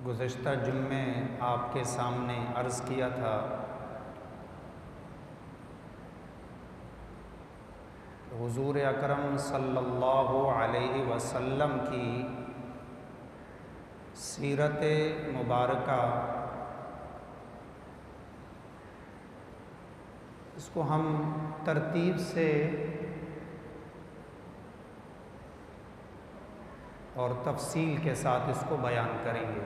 गुज़श्ता जुम्मे आपके सामने अर्ज़ किया था हुज़ूर अकरम सल्लल्लाहु अलैहि वसल्लम की सीरत मुबारका, इसको हम तरतीब से और तफसील के साथ इसको बयान करेंगे।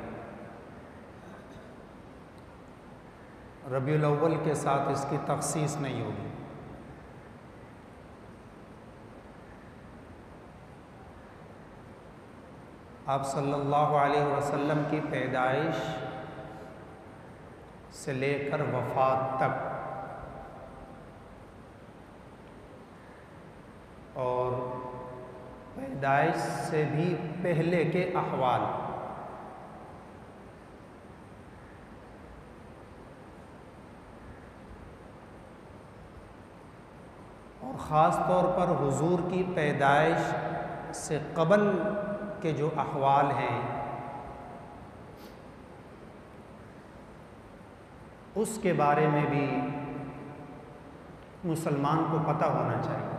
रबीउल अव्वल के साथ इसकी तखसीस नहीं होगी। आप सल्लल्लाहु अलैहि वसल्लम की पैदाइश से लेकर वफ़ात तक और पैदाइश से भी पहले के अहवाल, और ख़ास तौर पर हुजूर की पैदाइश से क़बल के जो अहवाल हैं उसके बारे में भी मुसलमान को पता होना चाहिए।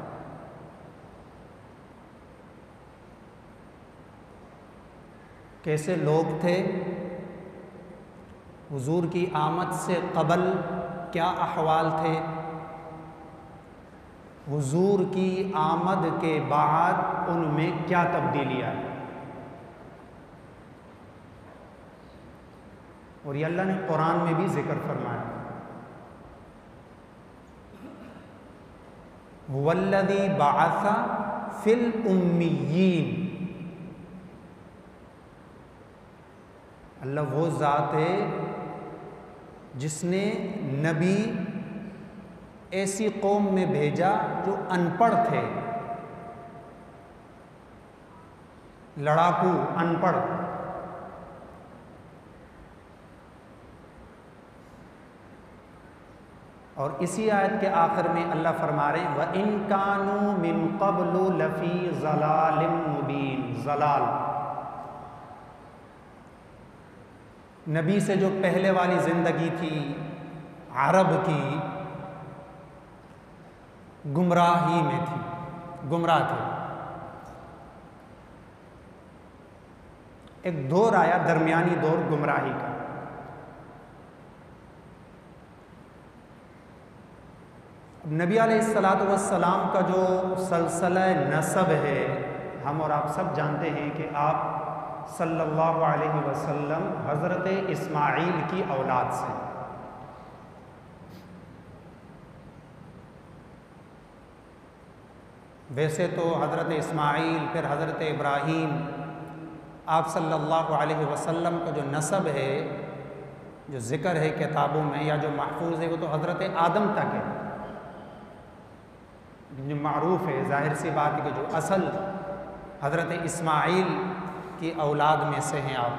कैसे लोग थे, हुजूर की आमद से क़बल क्या अहवाल थे, हुजूर की आमद के बाद उनमें क्या तब्दीली आई। और ये अल्लाह ने कुरान में भी जिक्र फरमाया, हुवल्लज़ी बअसा फिल उम्मिय्यीन। अल्लाह वो ज़ात है जिसने नबी ऐसी कौम में भेजा जो अनपढ़ थे, लड़ाकू, अनपढ़। और इसी आयत के आखिर में अल्लाह फरमा रहे हैं, व इन कानू मिन क़ब्लु लफ़ी ज़लालिम मुबीन। ज़लाल, नबी से जो पहले वाली ज़िंदगी थी अरब की, गुमराही में थी, गुमराह थे। एक दौर आया, दरमियानी दौर गुमराही का। नबी अलैहिस्सलातु वस्सलाम का जो सलसला नसब है, हम और आप सब जानते हैं कि आप सल्लल्लाहु अलैहि वसल्लम हज़रत इस्माईल की औलाद से। वैसे तो हज़रत इस्माईल फिर हज़रत इब्राहीम, आप सल्लल्लाहु अलैहि वसल्लम का जो नसब है, जो ज़िक्र है किताबों में या जो महफूज है, वो तो हज़रत आदम तक है। जो मारूफ है, ज़ाहिर सी बात है कि जो असल हज़रत इस्माईल की औलाद में से हैं आप।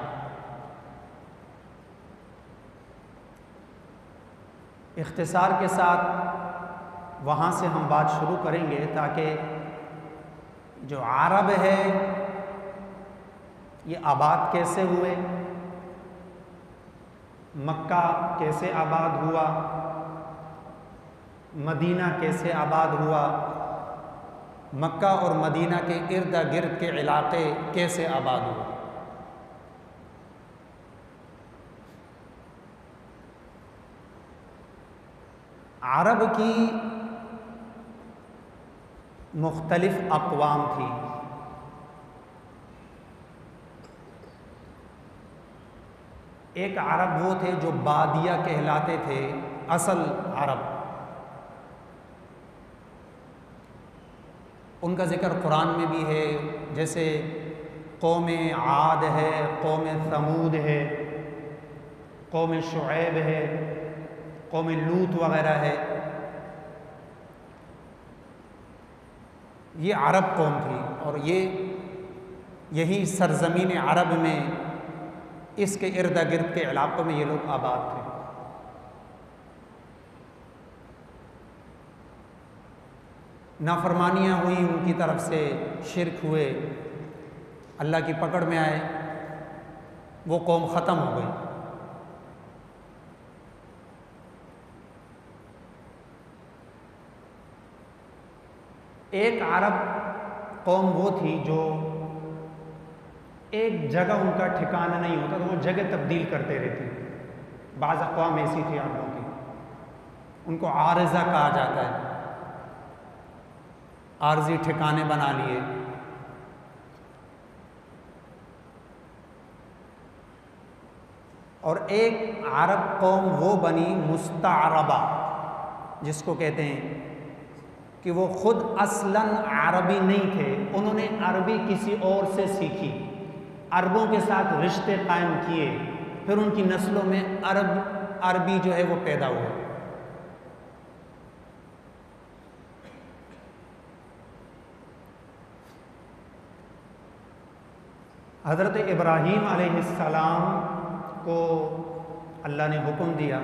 इख्तिसार के साथ वहाँ से हम बात शुरू करेंगे ताकि जो अरब है ये आबाद कैसे हुए, मक्का कैसे आबाद हुआ, मदीना कैसे आबाद हुआ, मक्का और मदीना के इर्द गिर्द के इलाके कैसे आबाद हुए। अरब की मुख्तलिफ अक़वाम थी। एक अरब वो थे जो बादिया कहलाते थे, असल अरब। उनका ज़िक्र कुरान में भी है, जैसे कौम आद है, कौम समूद है, कौम शुएब है, कौम लूत वग़ैरह है। ये अरब कौम थी और यही सरज़मीन अरब में, इसके इर्द गिर्द के इलाक़ों में ये लोग आबाद थे। नाफरमानियाँ हुई उनकी तरफ से, शिर्क हुए, अल्लाह की पकड़ में आए। वो कौम ख़त्म हो गई। एक अरब कौम वो थी जो एक जगह उनका ठिकाना नहीं होता तो वो जगह तब्दील करते रहते। बाज़ अक़वाम ऐसी थी अरबों की, उनको आरज़ा कहा जाता है, आरज़ी ठिकाने बना लिए। और एक अरब कौम वो बनी मुस्तअरबा, जिसको कहते हैं कि वो खुद असलन अरबी नहीं थे, उन्होंने अरबी किसी और से सीखी, अरबों के साथ रिश्ते कायम किए, फिर उनकी नस्लों में अरबी जो है वो पैदा हुए। हज़रत इब्राहीम अलैहिस्सलाम को अल्लाह ने हुक्म दिया,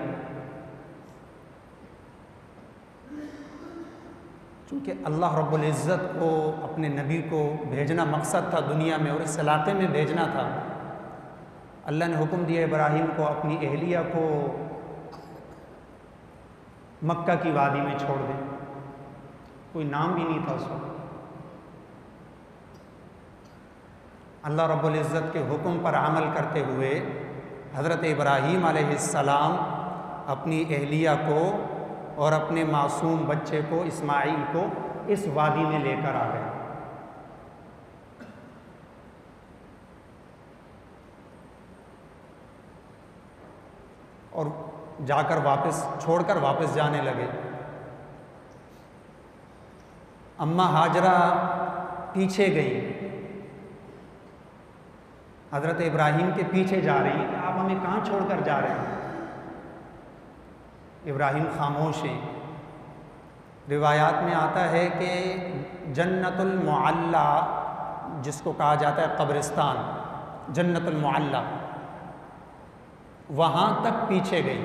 चूँकि अल्लाह रब्बुल इज़्ज़त को अपने नबी को भेजना मकसद था दुनिया में और इस इलाक़े में भेजना था। अल्लाह ने हुक्म दिया इब्राहीम को अपनी अहलिया को मक्का की वादी में छोड़ दें। कोई नाम भी नहीं था उस वक्त। अल्लाह रब्बुल इज़्ज़त के हुक्म पर अमल करते हुए हज़रत इब्राहीम अलैहिस्सलाम अपनी अहलिया को और अपने मासूम बच्चे को इस्माइल को इस वादी में लेकर आ गए। और जाकर वापस छोड़कर वापस जाने लगे। अम्मा हाजरा पीछे गई, हज़रत इब्राहीम के पीछे जा रही हैं कि आप हमें कहाँ छोड़कर जा रहे हैं। इब्राहीम खामोश हैं। रिवायात में आता है कि जन्नतुल मुअल्ला, जिसको कहा जाता है कब्रिस्तान, जन्नतुल मुअल्ला, वहाँ तक पीछे गई।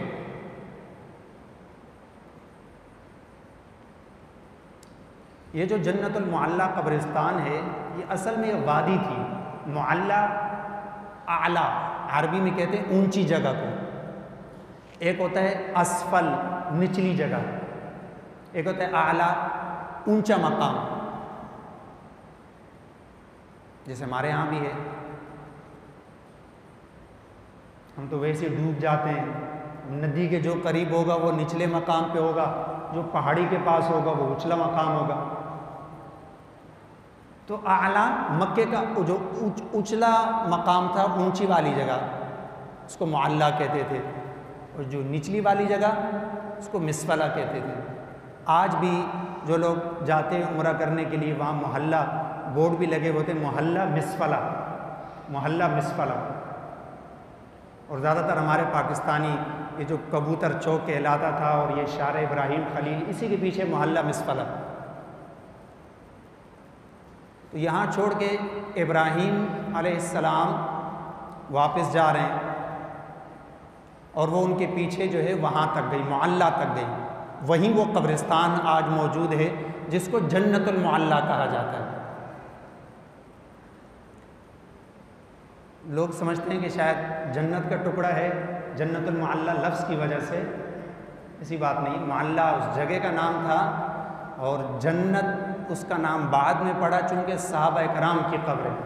ये जो जन्नतुल मुअल्ला कब्रिस्तान है, ये असल में एक वादी थी। मुअल्ला आला अरबी में कहते हैं ऊंची जगह को, एक होता है असफल निचली जगह, एक होता है आला ऊंचा मकाम, जैसे हमारे यहाँ भी है। हम तो वैसे डूब जाते हैं। नदी के जो करीब होगा वो निचले मकाम पे होगा, जो पहाड़ी के पास होगा वो उछला मकाम होगा। तो आला मक्के का जो उछला मकाम था, ऊंची वाली जगह, उसको मुअल्ला कहते थे, और जो निचली वाली जगह उसको मिसफला कहते थे। आज भी जो लोग जाते हैं उम्रा करने के लिए, वहाँ मोहल्ला बोर्ड भी लगे होते, मोहल्ला मिसफला, मोहल्ला मिसफला। और ज़्यादातर हमारे पाकिस्तानी ये जो कबूतर चौक कहलाता था और ये शार इब्राहीम खलील, इसी के पीछे मोहल्ला मिसफला। तो यहाँ छोड़ के इब्राहीम अलैहिस्सलाम वापस जा रहे हैं और वो उनके पीछे जो है वहाँ तक गई, मुअल्ला तक गई। वहीं वो कब्रिस्तान आज मौजूद है जिसको जन्नतुल मुअल्ला कहा जाता है। लोग समझते हैं कि शायद जन्नत का टुकड़ा है जन्नतुल मुअल्ला लफ्ज़ की वजह से, ऐसी बात नहीं। मुअल्ला उस जगह का नाम था और जन्नत उसका नाम बाद में पड़ा, चूँकि सहाबा इकराम की कब्र है,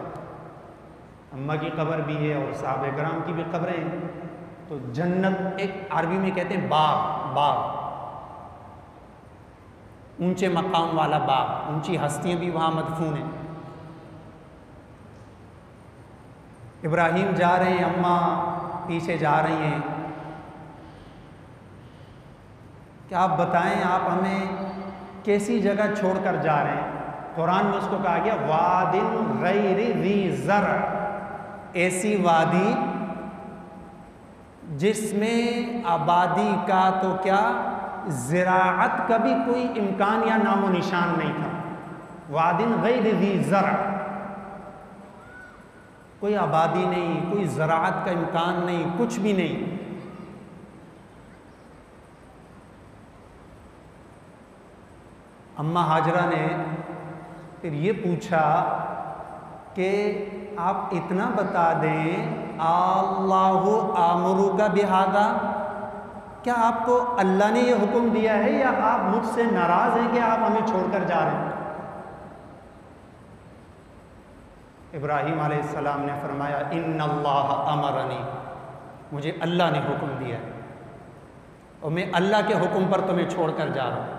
अम्मा की कब्र भी है और सहाबा इकराम की भी कब्रें हैं। तो जन्नत एक अरबी में कहते हैं बाग, बाग, ऊंचे मकाम वाला बाग, ऊंची हस्तियाँ भी वहाँ मदफून हैं। इब्राहीम जा रहे हैं, अम्मा पीछे जा रही हैं। क्या आप बताएं, आप हमें कैसी जगह छोड़कर जा रहे हैं? कुरान में उसको कहा गया वादिन गैरि ज़ी ज़र, ऐसी वादी जिसमें आबादी का तो क्या ज़राअत का भी कोई इम्कान या नामो निशान नहीं था। वादिन गैरि ज़ी ज़र, कोई आबादी नहीं, कोई ज़राअत का इम्कान नहीं, कुछ भी नहीं। अम्मा हाजरा ने फिर ये पूछा कि आप इतना बता दें, अल्लाहु आमुरु का बिहादा, क्या आपको अल्लाह ने ये हुक्म दिया है या आप मुझसे नाराज हैं कि आप हमें छोड़कर जा रहे हैं? इब्राहीम अलैहिस्सलाम ने फरमाया, इन्नल्लाह अमरनी, मुझे अल्लाह ने हुक्म दिया है और मैं अल्लाह के हुक्म पर तुम्हें छोड़कर जा रहा हूँ।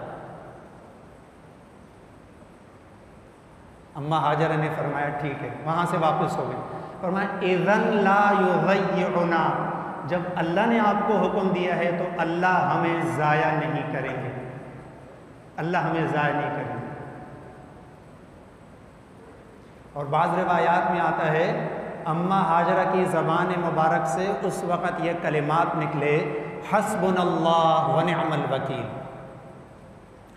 अम्मा हाजरा ने फरमाया ठीक है, वहाँ से वापस हो गए। फरमाया इज़न ला युज़य्युना, जब अल्लाह ने आपको हुक्म दिया है तो अल्लाह हमें ज़ाया नहीं करेंगे, अल्लाह हमें ज़ाया नहीं करेंगे। और बाज़ रिवायात में आता है अम्मा हाजरा की ज़बान मुबारक से उस वक़्त ये कलिमात निकले, हस्बुनल्लाह व निअमल वकील,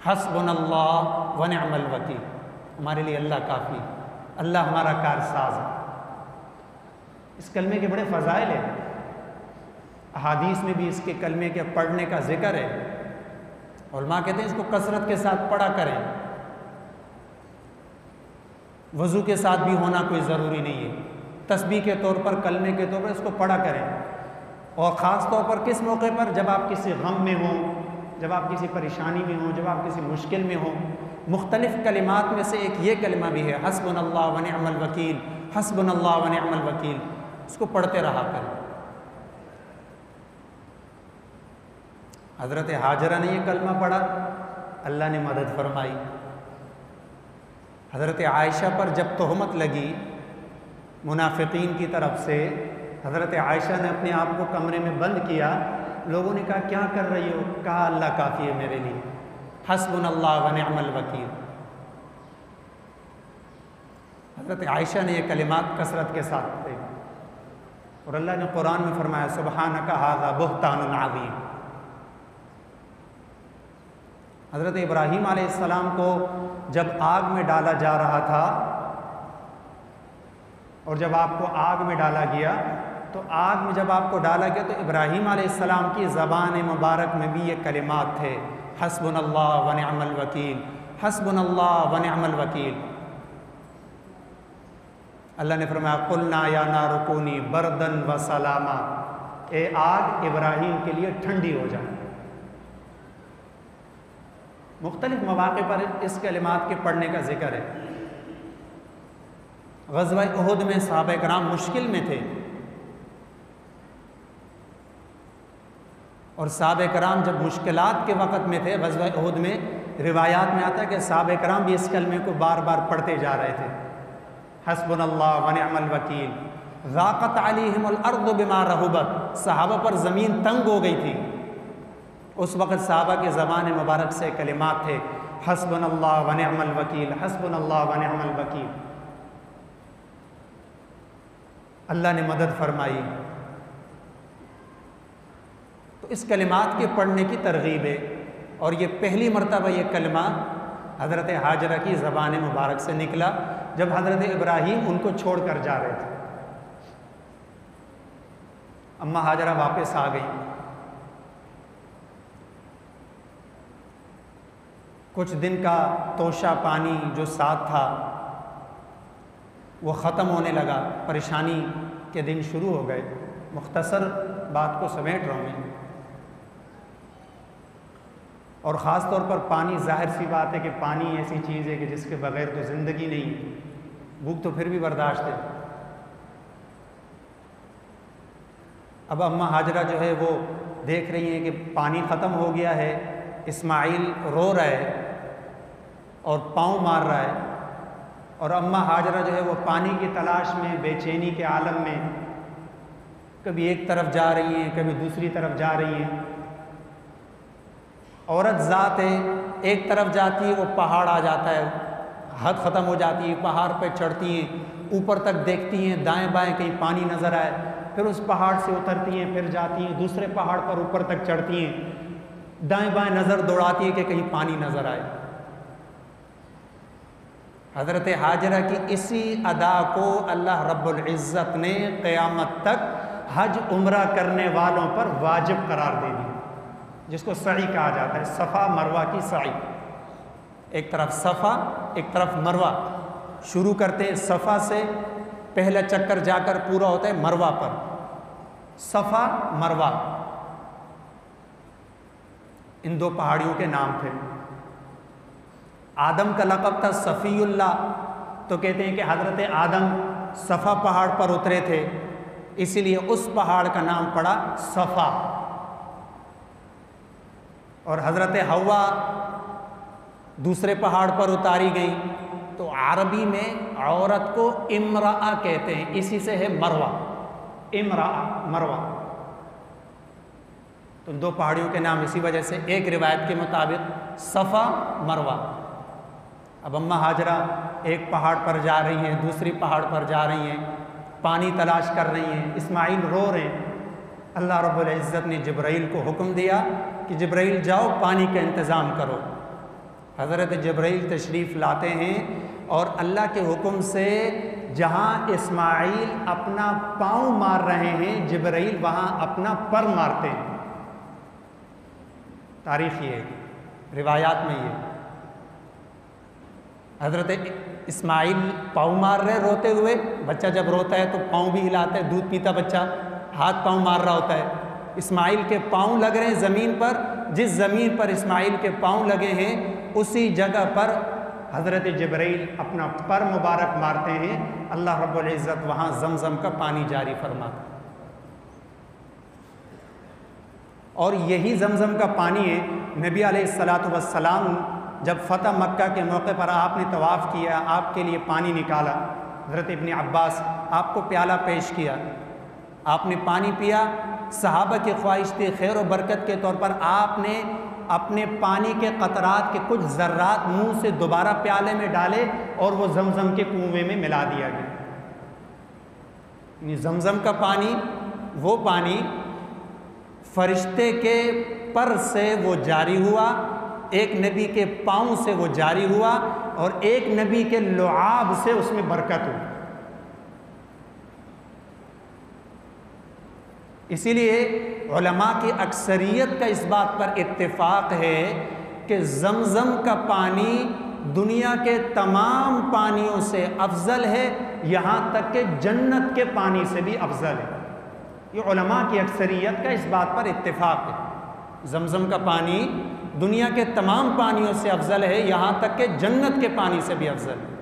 हस्बुनल्लाह व निअमल वकील, हमारे लिए अल्लाह काफ़ी, अल्लाह हमारा कारसाज है। इस कलमे के बड़े फ़ज़ाइल हैं, अहादीस में भी इसके कलमे के पढ़ने का जिक्र है। उलमा कहते हैं इसको कसरत के साथ पढ़ा करें, वज़ू के साथ भी होना कोई ज़रूरी नहीं है, तस्बीह के तौर पर, कलमे के तौर पर इसको पढ़ा करें। और ख़ास तौर पर किस मौके पर, जब आप किसी गम में हों, जब आप किसी परेशानी में हों, जब आप किसी मुश्किल में हों। मुख्तलिफ़ कलिमात में से एक ये कलिमा भी है, हस्बुनल्लाह व निअमल वकील, हस्बुनल्लाह व निअमल वकील, इसको पढ़ते रहा करें। हज़रत हाजरा ने ये कलमा पढ़ा, अल्लाह ने मदद फरमाई। हज़रत आयशा पर जब तोहमत लगी मुनाफिकीन की तरफ से, हज़रत आयशा ने अपने आप को कमरे में बंद किया। लोगों ने कहा क्या कर रही हो? कहा अल्लाह काफ़ी है मेरे लिए, हस्बुनल्लाह व निअमल वकील। हज़रत आयशा ने ये कलिमात कसरत के साथ पढ़े और अल्लाह ने कुरान में फरमाया, सुब्हानका हाज़ा बुहतानुन अज़ीम। हज़रत इब्राहीम अलैहिस्सलाम को जब आग में डाला जा रहा था और जब आपको आग में डाला गया, तो आग में जब आपको डाला गया तो इब्राहीम अलैहिस्सलाम की ज़बान मुबारक में भी ये कलिमात थे, हस्बुनल्लाह व निअमल वकील, हस्बुनल्लाह व निअमल वकील। अल्लाह ने फरमाया, कुल्ना या नारु कूनी बरदन व सलामा, ए आग इब्राहीम के लिए ठंडी हो जाए। मुख्तलिफ मौक़े पर इस कलिमात के पढ़ने का जिक्र है। ग़ज़वा उहुद में सहाबा कराम मुश्किल में थे और सहाबा कराम जब मुश्किलात के वक़्त में थे, ग़ज़वा उहुद में रिवायात में आता है कि सहाबा कराम भी इस कलमे को बार बार पढ़ते जा रहे थे, हस्बुनल्लाह व निअमल वकील। ज़ाक़त अलैहिमुल अर्ज़ु बिमा रहुबत, सहाबा पर ज़मीन तंग हो गई थी। उस वक़्त सहाबा के ज़बान मुबारक से कलिमात थे, हस्बुनल्लाह व निअमल वकील, हस्बुनल्लाह व निअमल वकील। अल्लाह ने मदद फरमाई। तो इस कलिमात के पढ़ने की तरगीब है और ये पहली मरतबा ये कलमा हज़रत हाजरा की ज़बान मुबारक से निकला जब हज़रत इब्राहीम उनको छोड़ कर जा रहे थे। अम्मा हाजरा वापस आ गई। कुछ दिन का तोशा पानी जो साथ था वो ख़त्म होने लगा, परेशानी के दिन शुरू हो गए। मुख्तसर बात को समेट रहा हूँ मैं। और ख़ास तौर पर पानी, जाहिर सी बात है कि पानी ऐसी चीज़ है कि जिसके बग़ैर तो ज़िंदगी नहीं। भूख तो फिर भी बर्दाश्त है। अब अम्मा हाजरा जो है वो देख रही हैं कि पानी ख़त्म हो गया है, इस्माइल रो रहा है और पाँव मार रहा है, और अम्मा हाजरा जो है वो पानी की तलाश में, बेचैनी के आलम में कभी एक तरफ जा रही हैं, कभी दूसरी तरफ जा रही हैं। औरत ज़ात है, एक तरफ जाती है वो पहाड़ आ जाता है, हद ख़त्म हो जाती है, पहाड़ पे चढ़ती हैं, ऊपर तक देखती हैं, दाएं बाएं कहीं पानी नज़र आए, फिर उस पहाड़ से उतरती हैं, फिर जाती हैं दूसरे पहाड़ पर, ऊपर तक चढ़ती हैं, दाएं बाएं नज़र दौड़ाती है कि कहीं पानी नज़र आए। हज़रत हाजरा की इसी अदा को अल्लाह रब्बुल इज़्ज़त ने क़यामत तक हज उम्रा करने वालों पर वाजिब करार दे दी, जिसको सई कहा जाता है, सफ़ा मरवा की सई। एक तरफ सफ़ा, एक तरफ मरवा, शुरू करते हैं सफ़ा से, पहला चक्कर जाकर पूरा होता है मरवा पर। सफ़ा मरवा इन दो पहाड़ियों के नाम थे। आदम का लक़ब था सफ़ीउल्लाह, तो कहते हैं कि हज़रत आदम सफ़ा पहाड़ पर उतरे थे, इसीलिए उस पहाड़ का नाम पड़ा सफ़ा। और हज़रत हव्वा दूसरे पहाड़ पर उतारी गई, तो अरबी में औरत को इमराअ कहते हैं, इसी से है मरवा, इमराअ मरवा। तो दो पहाड़ियों के नाम इसी वजह से, एक रिवायत के मुताबिक सफ़ा मरवा। अब अम्मा हाजरा एक पहाड़ पर जा रही हैं, दूसरी पहाड़ पर जा रही हैं, पानी तलाश कर रही हैं, इस्माइल रो रहे हैं। अल्लाह रब्बुल इज़्ज़त ने जिब्राइल को हुक्म दिया कि जिब्राइल जाओ पानी का इंतज़ाम करो। हज़रत जिब्राइल तशरीफ़ लाते हैं और अल्लाह के हुक्म से जहाँ इस्माइल अपना पाँव मार रहे हैं, जिब्राइल वहाँ अपना पर मारते हैं। तारीख़ ये रिवायात में ये हज़रत इस्माइल पाँव मार रहे रोते हुए, बच्चा जब रोता है तो पाँव भी हिलाता है, दूध पीता बच्चा हाथ पाँव मार रहा होता है। इस्माइल के पाँव लग रहे हैं ज़मीन पर, जिस ज़मीन पर इस्माइल के पाँव लगे हैं उसी जगह पर हज़रत जिब्राइल अपना पर मुबारक मारते हैं। अल्लाह रब्बुल इज़्ज़त वहाँ ज़मज़म का पानी जारी फरमाता। और यही ज़मज़म का पानी है, नबी अलैहिस्सलातु वस्सलाम जब फ़तह मक्का के मौके पर आपने तवाफ़ किया, आपके लिए पानी निकाला, हज़रत इब्न अब्बास आपको प्याला पेश किया, आपने पानी पिया। सहाबा की ख्वाहिश थी खैर और बरकत के तौर पर आपने अपने पानी के कतरात के कुछ ज़र्रात मुंह से दोबारा प्याले में डाले और वो ज़मज़म के कुएं में मिला दिया गया। ज़मज़म का पानी वो पानी फरिश्ते के पर से वो जारी हुआ, एक नबी के पाँव से वो जारी हुआ और एक नबी के लुआब से उसमें बरकत हुई। इसीलिए उलमा की अक्सरियत का इस बात पर इत्तेफाक है कि ज़मज़म का पानी दुनिया के तमाम पानियों से अफजल है, यहाँ तक कि जन्नत के पानी से भी अफजल है। ये उलमा की अक्सरियत का इस बात पर इत्तेफाक है। ज़मज़म का पानी दुनिया के तमाम पानियों से अफजल है, यहाँ तक कि जन्नत के पानी से भी अफजल है।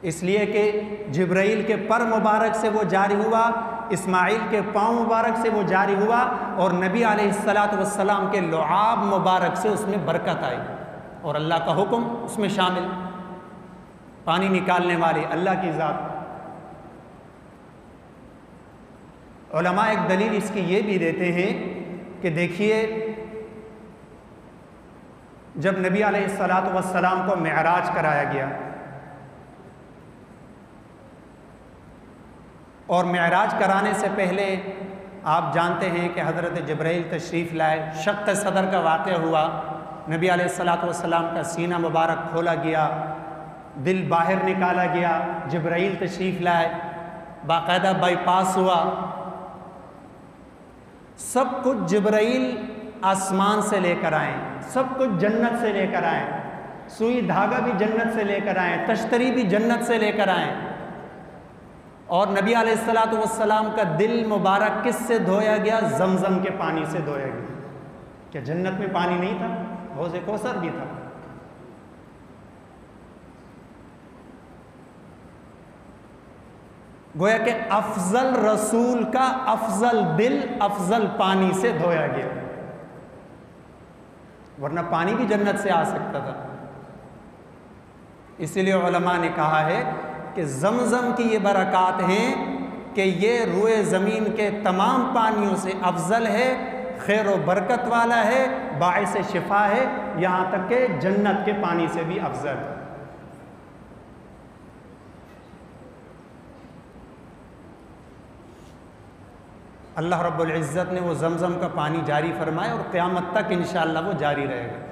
इसलिए कि जिब्राइल के पर मुबारक से वो जारी हुआ, इस्माइल के पाँव मुबारक से वो जारी हुआ और नबी अलैहिस्सलातु वस्सलाम के लुआब मुबारक से उसमें बरकत आई और अल्लाह का हुक्म उसमें शामिल। पानी निकालने वाले अल्लाह की ज़ात। उलमा एक दलील इसकी ये भी देते हैं कि देखिए, जब नबी अलैहिस्सलातु वस्सलाम को मेअराज कराया गया और मेअराज कराने से पहले आप जानते हैं कि हज़रत जिब्राइल तशरीफ़ लाए, शक़्क़ सदर का वाक़या हुआ, नबी अलैहिस्सलातु वस्सलाम का सीना मुबारक खोला गया, दिल बाहर निकाला गया, जिब्राइल तशरीफ़ लाए, बाकायदा बाईपास हुआ। सब कुछ जिब्राइल आसमान से लेकर आए, सब कुछ जन्नत से लेकर आए, सुई धागा भी जन्नत से लेकर आए, तश्तरी भी जन्नत से लेकर आए। और नबी अलैहिस्सलातु वस्सलाम का दिल मुबारक किससे धोया गया? ज़मज़म के पानी से धोया गया। क्या जन्नत में पानी नहीं था? हौज़ कौसर भी था। गोया कि अफजल रसूल का अफजल दिल अफजल पानी से धोया गया, वरना पानी भी जन्नत से आ सकता था। इसीलिए उलमा ने कहा है कि ज़मज़म की ये बरक़ात हैं कि ये रूए ज़मीन के तमाम पानियों से अफजल है, खैर व बरकत वाला है, बाइस शिफा है, यहाँ तक कि जन्नत के पानी से भी अफजल है। अल्लाह रब्बुल इज़्ज़त ने वो ज़मज़म का पानी जारी फरमाया और क़यामत तक इंशाअल्लाह वो जारी रहेगा।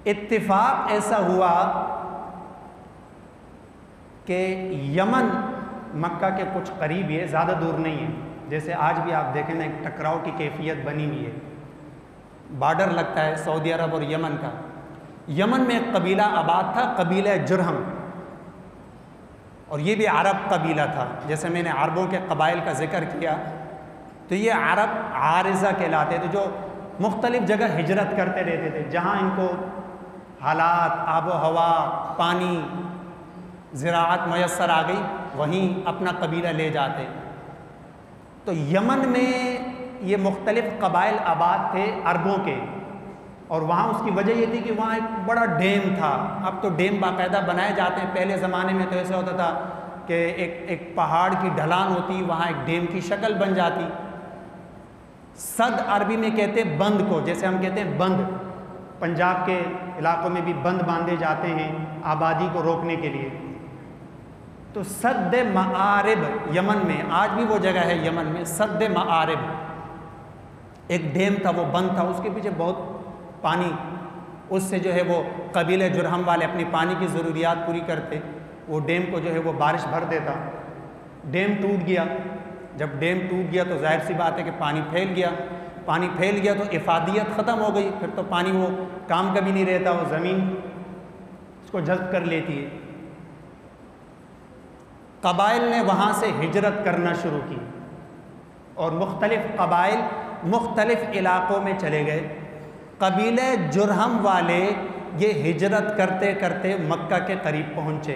इत्तिफाक ऐसा हुआ कि यमन मक्का के कुछ करीब है, ज़्यादा दूर नहीं है, जैसे आज भी आप देखें ना, एक टकराव की कैफियत बनी हुई है। बॉर्डर लगता है सऊदी अरब और यमन का। यमन में एक कबीला आबाद था, कबीला जुरहम, और ये भी अरब कबीला था। जैसे मैंने अरबों के कबाइल का जिक्र किया, तो ये अरब आरिज़ा कहलाते थे, जो मुख्तलिफ़ जगह हिजरत करते रहते थे। जहाँ इनको हालात, आबो हवा, पानी, ज़राअत मैसर आ गई, वहीं अपना कबीला ले जाते। तो यमन में ये मुख्तलिफ़ कबाइल आबाद थे अरबों के, और वहाँ उसकी वजह ये थी कि वहाँ एक बड़ा डैम था। अब तो डैम बाकायदा बनाए जाते हैं, पहले ज़माने में तो ऐसा होता था कि एक पहाड़ की ढलान होती, वहाँ एक डैम की शक्ल बन जाती। सद अरबी में कहते हैं बंद को, जैसे हम कहते हैं बंद, पंजाब के इलाकों में भी बंद बांधे जाते हैं आबादी को रोकने के लिए। तो सद मआरिब यमन में, आज भी वो जगह है यमन में, सद मआरिब एक डैम था, वो बंद था, उसके पीछे बहुत पानी, उससे जो है वो कबीले जुरहम वाले अपनी पानी की ज़रूरियात पूरी करते। वो डैम को जो है वो बारिश भर देता, डैम टूट गया। जब डैम टूट गया तो जाहिर सी बात है कि पानी फैल गया। पानी फैल गया तो इफादियत ख़त्म हो गई, फिर तो पानी वो काम का भी नहीं रहता, वो ज़मीन उसको जज़्ब कर लेती है। कबाइल ने वहाँ से हिजरत करना शुरू की, और मुख्तलिफ़ कबाइल मुख्तलिफ़ इलाक़ों में चले गए। कबीले जुरहम वाले ये हिजरत करते करते मक्का के करीब पहुँचे।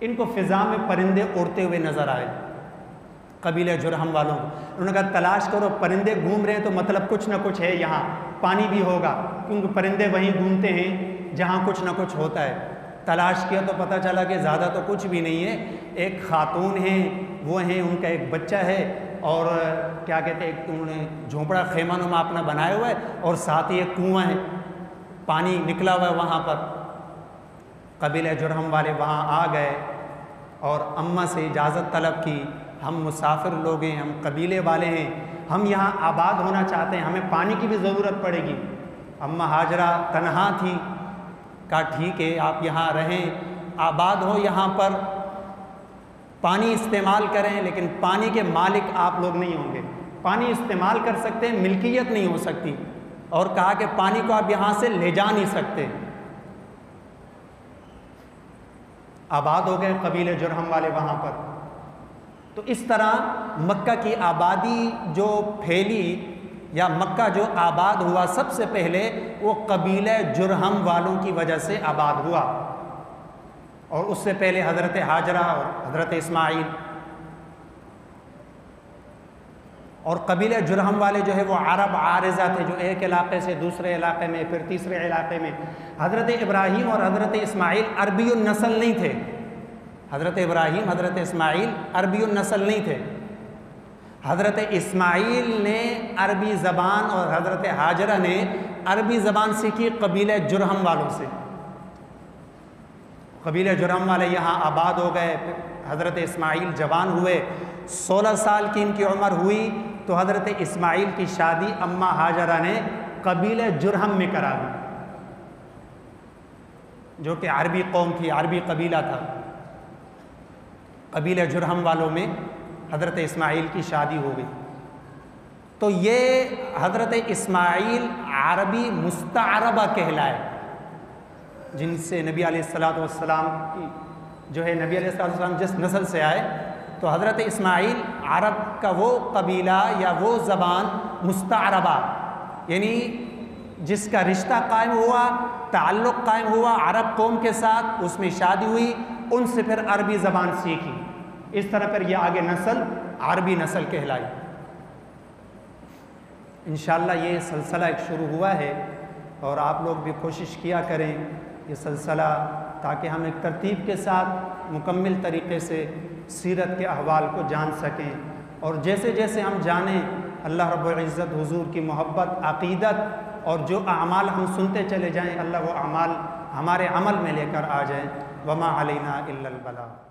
इनको फ़िज़ा में परिंदे उड़ते हुए नज़र आए, कबीले जुरहम वालों को। उन्होंने कहा तलाश करो, परिंदे घूम रहे हैं तो मतलब कुछ ना कुछ है, यहाँ पानी भी होगा, क्योंकि परिंदे वहीं घूमते हैं जहाँ कुछ ना कुछ होता है। तलाश किया तो पता चला कि ज़्यादा तो कुछ भी नहीं है। एक खातून है, वो हैं, उनका एक बच्चा है, और क्या कहते हैं, उन्होंने झोंपड़ा खैमानुमा अपना बनाया हुआ है, और साथ ही एक कुआं है, पानी निकला हुआ है वहाँ पर। कबीले जुरहम वाले वहाँ आ गए और अम्मा से इजाज़त तलब की, हम मुसाफिर लोग हैं, हम कबीले वाले हैं, हम यहाँ आबाद होना चाहते हैं, हमें पानी की भी ज़रूरत पड़ेगी। अम्मा हाजरा तन्हा थी, कहा ठीक है आप यहाँ रहें, आबाद हो, यहाँ पर पानी इस्तेमाल करें, लेकिन पानी के मालिक आप लोग नहीं होंगे। पानी इस्तेमाल कर सकते हैं, मिल्कियत नहीं हो सकती। और कहा कि पानी को आप यहाँ से ले जा नहीं सकते। आबाद हो गए कबीले जुरहम वाले वहाँ पर। तो इस तरह मक्का की आबादी जो फैली, या मक्का जो आबाद हुआ, सबसे पहले वो कबीले जुरहम वालों की वजह से आबाद हुआ। और उससे पहले हज़रत हाजरा और हज़रत इस्माइल, और कबीले जुरहम वाले जो है वो अरब आरिज़ा थे, जो एक इलाक़े से दूसरे इलाक़े में, फिर तीसरे इलाक़े में। हज़रत इब्राहीम और हज़रत इस्माइल अरबी नस्ल नहीं थे। हज़रत इब्राहीम, हज़रत इस्माइल अरबी नस्ल नहीं थे। हज़रत इस्माइल ने अरबी ज़बान और हज़रत हाजरा ने अरबी ज़बान सीखी कबीले जुरहम वालों से। कबीले जुरहम वाले यहाँ आबाद हो गए। हज़रत इस्माइल जवान हुए, 16 साल की इनकी उम्र हुई तो हज़रत इस्माइल की शादी अम्मा हाजरा ने कबीले जुरहम में करा दी, जो कि अरबी कौम थी, अरबी कबीला था। कबीले जुरहम वालों में हज़रत इस्माइल की शादी हो गई। तो ये हज़रत इस्माइल अरबी मुस्तअरबा कहलाए, जिनसे नबी अलैहिस्सलाम की जो है, नबी अलैहिस्सलाम जिस नस्ल से आए, तो हज़रत इस्माइल अरब का वो कबीला या वो ज़बान मुस्तअरबा, यानी जिसका रिश्ता कायम हुआ, ताल्लुक़ कायम हुआ अरब कौम के साथ, उसमें शादी हुई, उनसे फिर अरबी ज़बान सीखी। इस तरह फिर ये आगे नस्ल अरबी नस्ल कहलाई। इंशाअल्लाह ये सिलसिला एक शुरू हुआ है, और आप लोग भी कोशिश किया करें ये सिलसिला, ताकि हम एक तरतीब के साथ मुकम्मल तरीक़े से सीरत के अहवाल को जान सकें। और जैसे जैसे हम जानें, अल्लाह रब्बुल इज़्ज़त हुज़ूर की मोहब्बत, अक़ीदत और जो अमाल हम सुनते चले जाएँ, अल्लाह वो अमाल हमारे अमल में लेकर आ जाएँ। वमा अलैना इल्लल बलाग।